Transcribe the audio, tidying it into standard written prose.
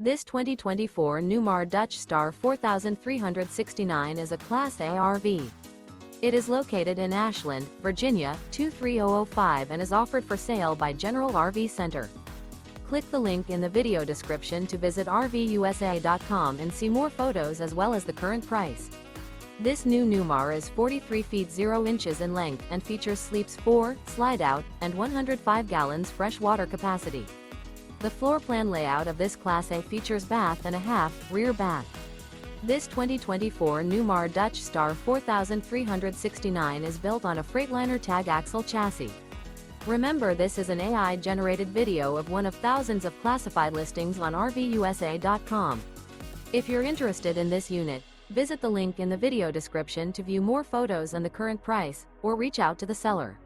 This 2024 Newmar Dutch Star 4369 is a Class A RV. It is located in Ashland, Virginia, 23005 and is offered for sale by General RV Center. Click the link in the video description to visit RVUSA.com and see more photos as well as the current price. This new Newmar is 43 feet 0 inches in length and features sleeps 4, Slideout, and 105 gallons fresh water capacity. The floor plan layout of this Class A features bath and a half, rear bath. This 2024 Newmar Dutch Star 4369 is built on a Freightliner Tag Axle chassis. Remember, this is an AI-generated video of one of thousands of classified listings on RVUSA.com. If you're interested in this unit, visit the link in the video description to view more photos and the current price, or reach out to the seller.